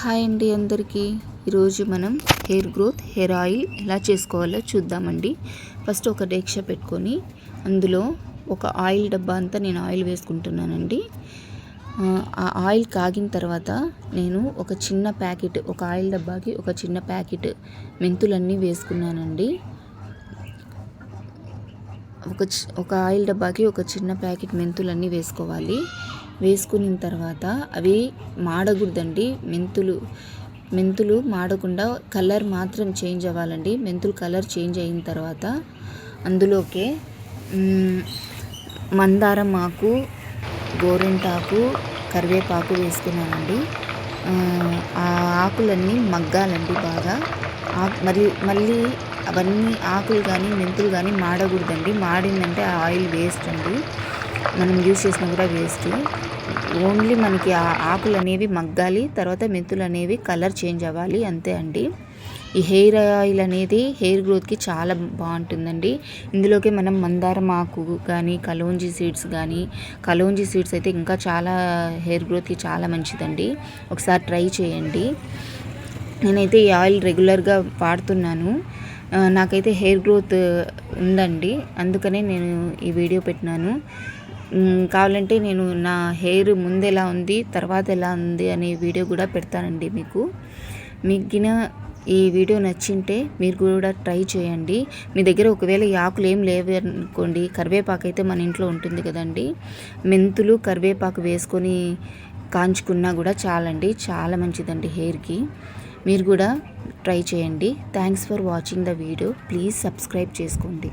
Hi అండి అందరికీ. ఈరోజు మనం హెయిర్ గ్రోత్ హెయిర్ ఆయిల్ ఎలా చేసుకోవాలో చూద్దామండి. ఫస్ట్ ఒక డేక్ష పెట్టుకొని అందులో ఒక ఆయిల్ డబ్బా అంతా నేను ఆయిల్ వేసుకుంటున్నానండి. ఆ ఆయిల్ కాగిన తర్వాత నేను ఒక చిన్న ప్యాకెట్, ఒక ఆయిల్ డబ్బాకి ఒక చిన్న ప్యాకెట్ మెంతులన్నీ వేసుకున్నానండి. ఒక ఆయిల్ డబ్బాకి ఒక చిన్న ప్యాకెట్ మెంతులన్నీ వేసుకోవాలి. వేసుకున్న తర్వాత అవి మాడకూడదండి. మెంతులు మాడకుండా కలర్ మాత్రం చేంజ్ అవ్వాలండి. మెంతులు కలర్ చేంజ్ అయిన తర్వాత అందులోకే మందారం ఆకు, గోరింటాకు, కరివేపాకు వేసుకున్నానండి. ఆ ఆకులన్నీ మగ్గాలండి బాగా. మళ్ళీ అవన్నీ ఆకులు కానీ మెంతులు కానీ మాడకూడదండి. మాడిందంటే ఆ ఆయిల్ వేస్ట్ అండి, మనం యూజ్ చేసినా కూడా వేస్ట్. ఓన్లీ మనకి ఆ ఆకులు అనేవి మగ్గాలి, తర్వాత మెంతులు అనేవి కలర్ చేంజ్ అవ్వాలి, అంతే అండి. ఈ హెయిర్ ఆయిల్ అనేది హెయిర్ గ్రోత్కి చాలా బాగుంటుందండి. ఇందులోకి మనం మందారం ఆకు కానీ, కలోంజీ సీడ్స్ అయితే ఇంకా చాలా హెయిర్ గ్రోత్కి చాలా మంచిదండి. ఒకసారి ట్రై చేయండి. నేనైతే ఈ ఆయిల్ రెగ్యులర్గా వాడుతున్నాను. నాకైతే హెయిర్ గ్రోత్ ఉందండి, అందుకనే నేను ఈ వీడియో పెట్టినాను. కావాలంటే నేను నా హెయిర్ ముందు ఎలా ఉంది, తర్వాత ఎలా ఉంది అనే వీడియో కూడా పెడతానండి మీకు ఈ వీడియో నచ్చింటే మీరు కూడా ట్రై చేయండి. మీ దగ్గర ఒకవేళ ఈ ఆకులు ఏం లేవు అనుకోండి, కరివేపాకు అయితే మన ఇంట్లో ఉంటుంది కదండి. మెంతులు, కరివేపాకు వేసుకొని కాంచుకున్నా కూడా చాలండి, చాలా మంచిదండి హెయిర్కి. మీరు కూడా ట్రై చేయండి. Thanks for watching the video. Please subscribe చేసుకోండి.